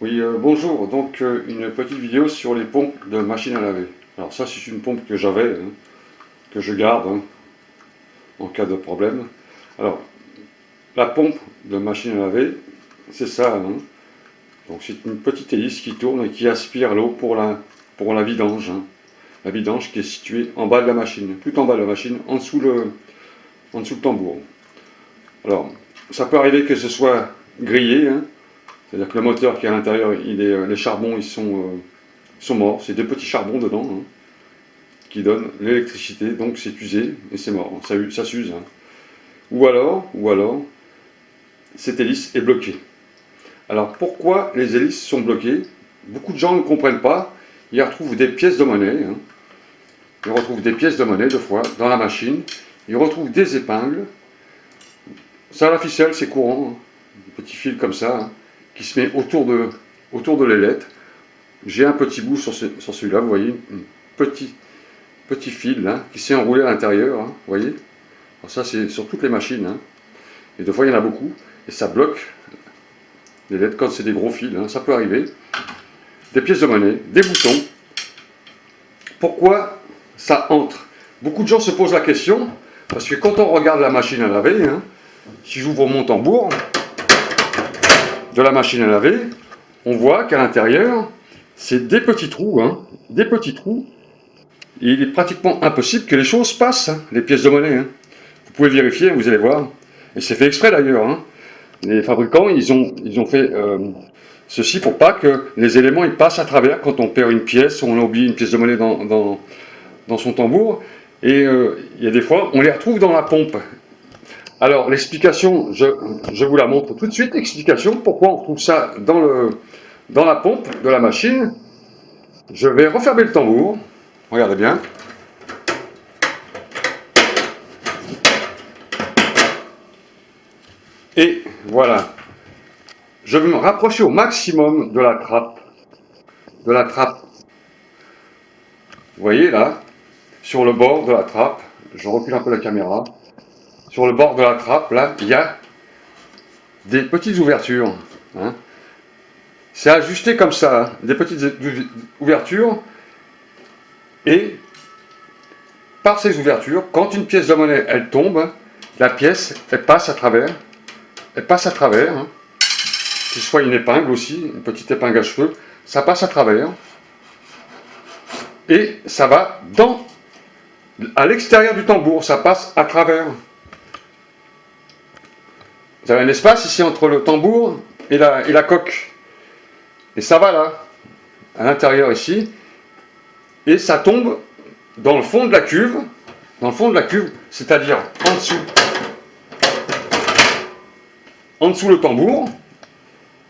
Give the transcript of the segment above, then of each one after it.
Oui, bonjour. Donc, une petite vidéo sur les pompes de machine à laver. Alors ça, c'est une pompe que j'avais, hein, que je garde en cas de problème. Alors, la pompe de machine à laver, c'est ça, hein. Donc, c'est une petite hélice qui tourne et qui aspire l'eau pour la vidange, hein. La vidange qui est située en bas de la machine, tout en bas de la machine, en dessous le tambour. Alors, ça peut arriver que ce soit grillé, hein. C'est-à-dire que le moteur qui est à l'intérieur, les charbons, ils sont morts. C'est des petits charbons dedans, hein, qui donnent l'électricité. Donc c'est usé et c'est mort. Ça s'use, hein. Ou alors, cette hélice est bloquée. Alors pourquoi les hélices sont bloquées? Beaucoup de gens ne comprennent pas. Ils retrouvent des pièces de monnaie, hein. Ils retrouvent des pièces de monnaie, deux fois, dans la machine. Ils retrouvent des épingles. Ça, la ficelle, c'est courant, hein. Un petit fil comme ça, hein, qui se met autour de l'ailette. J'ai un petit bout sur celui-là, vous voyez, un petit fil là, qui s'est enroulé à l'intérieur, hein, vous voyez. Alors ça, c'est sur toutes les machines, hein. Et des fois, il y en a beaucoup, et ça bloque les LED quand c'est des gros fils, hein, ça peut arriver. Des pièces de monnaie, des boutons. Pourquoi ça entre? Beaucoup de gens se posent la question, parce que quand on regarde la machine à laver, hein, si j'ouvre mon tambour de la machine à laver, on voit qu'à l'intérieur, c'est des petits trous, hein, des petits trous. Et il est pratiquement impossible que les choses passent, hein, les pièces de monnaie, hein. Vous pouvez vérifier, vous allez voir. Et c'est fait exprès d'ailleurs, hein. Les fabricants, ils ont fait ceci pour pas que les éléments ils passent à travers quand on perd une pièce ou on a oublié une pièce de monnaie dans son tambour. Et il y a des fois, on les retrouve dans la pompe. Alors l'explication, je vous la montre tout de suite. Explication, pourquoi on trouve ça dans la pompe de la machine. Je vais refermer le tambour. Regardez bien. Et voilà. Je vais me rapprocher au maximum de la trappe. De la trappe. Vous voyez là, sur le bord de la trappe, je recule un peu la caméra. Sur le bord de la trappe, là, il y a des petites ouvertures, hein. C'est ajusté comme ça, hein, des petites ouvertures. Et par ces ouvertures, quand une pièce de monnaie, elle tombe, la pièce, elle passe à travers. Elle passe à travers, hein. Que ce soit une épingle aussi, une petite épingle à cheveux, ça passe à travers. Et ça va à l'extérieur du tambour, ça passe à travers. Vous avez un espace ici entre le tambour et la coque. Et ça va là, à l'intérieur ici. Et ça tombe dans le fond de la cuve. Dans le fond de la cuve, c'est-à-dire en dessous. En dessous le tambour.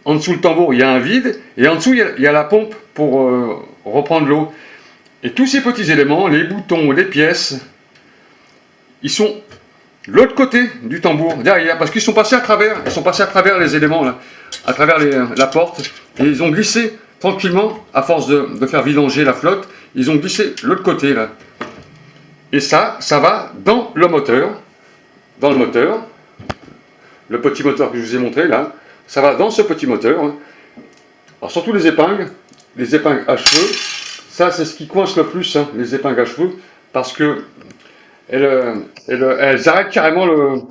En dessous le tambour, il y a un vide. Et en dessous, il y a la pompe pour reprendre l'eau. Et tous ces petits éléments, les boutons, les pièces, ils sont de l'autre côté du tambour, derrière, parce qu'ils sont passés à travers les éléments, là, à travers la porte, et ils ont glissé tranquillement, à force de faire vidanger la flotte, ils ont glissé de l'autre côté, là. Et ça va dans le moteur, le petit moteur que je vous ai montré, là, ça va dans ce petit moteur, hein. Alors surtout les épingles à cheveux, ça c'est ce qui coince le plus, hein, les épingles à cheveux, parce que elles arrêtent carrément le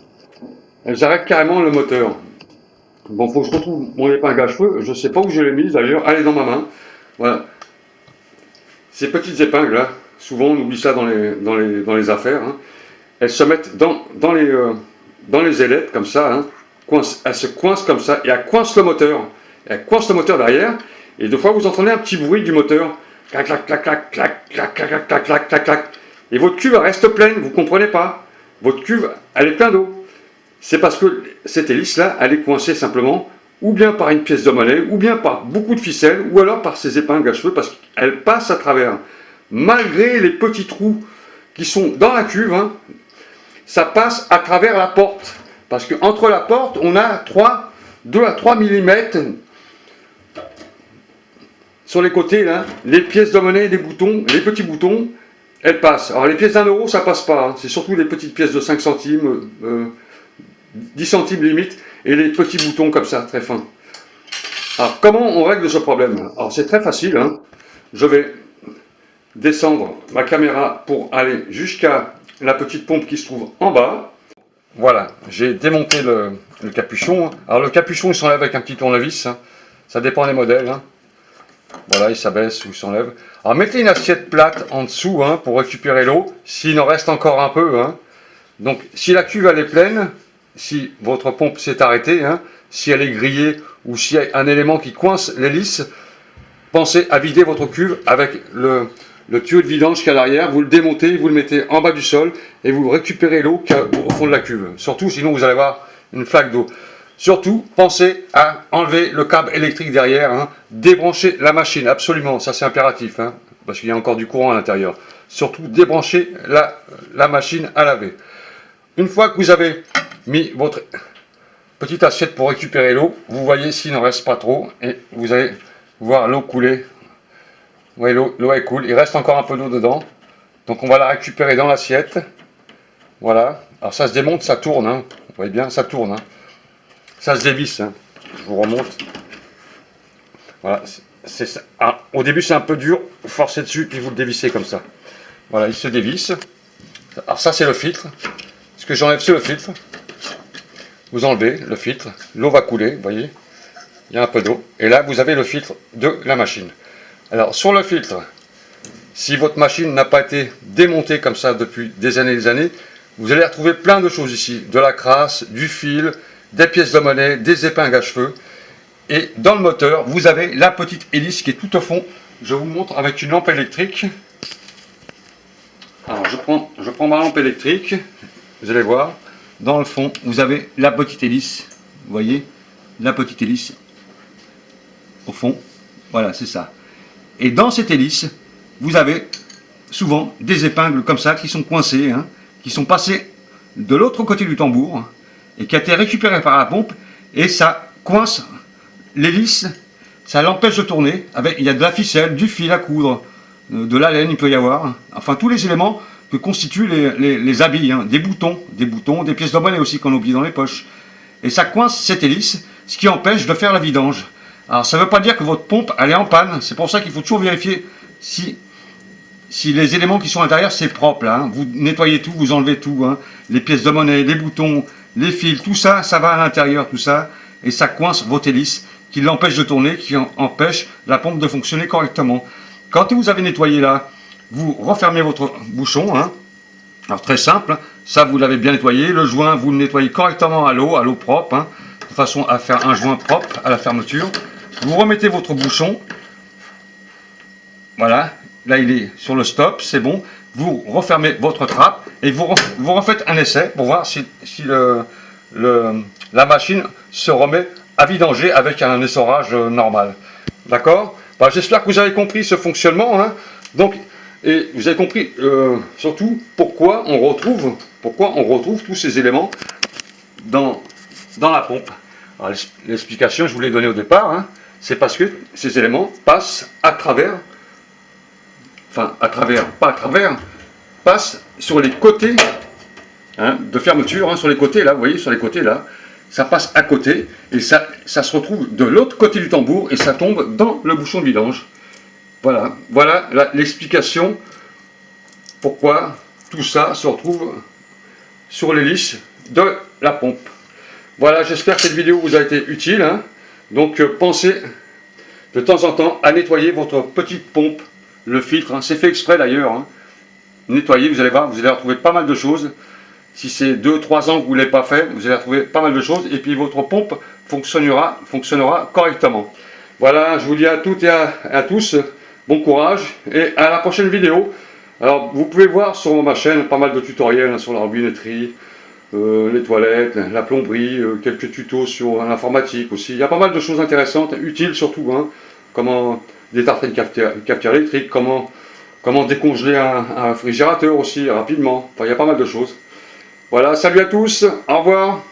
moteur. Bon, faut que je retrouve mon épingle à cheveux, je ne sais pas où je l'ai mise d'ailleurs, elle est dans ma main. Voilà. Ces petites épingles là, souvent on oublie ça dans les affaires, hein. Elles se mettent dans les ailettes comme ça, hein. Elles se coincent comme ça et elles coincent le moteur. Elles coincent le moteur derrière, et des fois vous entendez un petit bruit du moteur. Clac, clac, clac, clac, clac, clac, clac, clac, clac, clac, clac. Et votre cuve reste pleine, vous ne comprenez pas. Votre cuve, elle est pleine d'eau. C'est parce que cette hélice-là, elle est coincée simplement, ou bien par une pièce de monnaie, ou bien par beaucoup de ficelles, ou alors par ces épingles à cheveux, parce qu'elle passe à travers. Malgré les petits trous qui sont dans la cuve, hein, ça passe à travers la porte. Parce qu'entre la porte, on a 2 à 3 mm sur les côtés, là, les pièces de monnaie, les boutons, les petits boutons, elles passent. Alors les pièces d'1 euro, ça passe pas, hein. C'est surtout les petites pièces de 5 centimes, 10 centimes limite, et les petits boutons comme ça, très fins. Alors, comment on règle ce problème? Alors, c'est très facile, hein. Je vais descendre ma caméra pour aller jusqu'à la petite pompe qui se trouve en bas. Voilà, j'ai démonté le capuchon. Alors, le capuchon, il s'enlève avec un petit tournevis, hein. Ça dépend des modèles, hein. Voilà, il s'abaisse ou il s'enlève. Alors, mettez une assiette plate en dessous, hein, pour récupérer l'eau, s'il en reste encore un peu, hein. Donc, si la cuve elle est pleine, si votre pompe s'est arrêtée, hein, si elle est grillée ou s'il y a un élément qui coince l'hélice, pensez à vider votre cuve avec le tuyau de vidange qui est à l'arrière. Vous le démontez, vous le mettez en bas du sol et vous récupérez l'eau qui est au fond de la cuve. Surtout, sinon vous allez avoir une flaque d'eau. Surtout, pensez à enlever le câble électrique derrière, hein, débrancher la machine, absolument, ça c'est impératif, hein, parce qu'il y a encore du courant à l'intérieur. Surtout, débranchez la machine à laver. Une fois que vous avez mis votre petite assiette pour récupérer l'eau, vous voyez s'il n'en reste pas trop, et vous allez voir l'eau couler. Vous voyez, l'eau elle coule, il reste encore un peu d'eau dedans, donc on va la récupérer dans l'assiette. Voilà, alors ça se démonte, ça tourne, hein. Vous voyez bien, ça tourne, hein. Ça se dévisse, hein. Je vous remonte. Voilà, c'est ça. Ah, au début c'est un peu dur, vous forcez dessus, puis vous le dévissez comme ça. Voilà, il se dévisse. Alors ça c'est le filtre. Ce que j'enlève, c'est le filtre. Vous enlevez le filtre, l'eau va couler, vous voyez, il y a un peu d'eau. Et là, vous avez le filtre de la machine. Alors, sur le filtre, si votre machine n'a pas été démontée comme ça depuis des années, vous allez retrouver plein de choses ici. De la crasse, du fil, des pièces de monnaie, des épingles à cheveux. Et dans le moteur, vous avez la petite hélice qui est tout au fond. Je vous montre avec une lampe électrique. Alors, je prends ma lampe électrique. Vous allez voir, dans le fond, vous avez la petite hélice. Vous voyez, la petite hélice au fond. Voilà, c'est ça. Et dans cette hélice, vous avez souvent des épingles comme ça qui sont coincées, hein, qui sont passées de l'autre côté du tambour et qui a été récupérées par la pompe et ça coince l'hélice, ça l'empêche de tourner. Il y a de la ficelle, du fil à coudre, de la laine, il peut y avoir. Enfin, tous les éléments que constituent les habits, hein, des boutons, des pièces de monnaie aussi qu'on oublie dans les poches. Et ça coince cette hélice, ce qui empêche de faire la vidange. Alors ça ne veut pas dire que votre pompe elle est en panne, c'est pour ça qu'il faut toujours vérifier si les éléments qui sont à l'intérieur c'est propre, là, hein. Vous nettoyez tout, vous enlevez tout, hein. Les pièces de monnaie, les boutons, les fils, tout ça, ça va à l'intérieur, tout ça, et ça coince votre hélice, qui l'empêche de tourner, qui empêche la pompe de fonctionner correctement. Quand vous avez nettoyé là, vous refermez votre bouchon, hein. Alors très simple, hein. Ça vous l'avez bien nettoyé, le joint vous le nettoyez correctement à l'eau propre, hein, de façon à faire un joint propre à la fermeture. Vous remettez votre bouchon, voilà, là il est sur le stop, c'est bon. Vous refermez votre trappe et vous refaites un essai pour voir si la machine se remet à vidanger avec un essorage normal. D'accord? Bah, j'espère que vous avez compris ce fonctionnement, hein. Donc, et vous avez compris surtout pourquoi on retrouve tous ces éléments dans la pompe. L'explication, je vous l'ai donnée au départ, hein. C'est parce que ces éléments passent à travers, enfin à travers, pas à travers, passent sur les côtés, hein, de fermeture, hein, sur les côtés là, vous voyez, sur les côtés là, ça passe à côté et ça se retrouve de l'autre côté du tambour et ça tombe dans le bouchon de vidange. Voilà, voilà l'explication pourquoi tout ça se retrouve sur l'hélice de la pompe. Voilà, j'espère que cette vidéo vous a été utile, hein. Donc pensez de temps en temps à nettoyer votre petite pompe, le filtre, hein. C'est fait exprès d'ailleurs, hein. Nettoyez, vous allez voir, vous allez retrouver pas mal de choses. Si c'est 2-3 ans que vous ne l'avez pas fait, vous allez retrouver pas mal de choses et puis votre pompe fonctionnera correctement. Voilà, je vous dis à toutes et à tous, bon courage et à la prochaine vidéo. Alors vous pouvez voir sur ma chaîne pas mal de tutoriels, hein, sur la robinetterie, les toilettes, la plomberie, quelques tutos sur l'informatique aussi. Il y a pas mal de choses intéressantes, utiles surtout, hein, comment détartrer une cafetière électrique, comment décongeler un réfrigérateur aussi rapidement. Enfin, il y a pas mal de choses. Voilà, salut à tous, au revoir.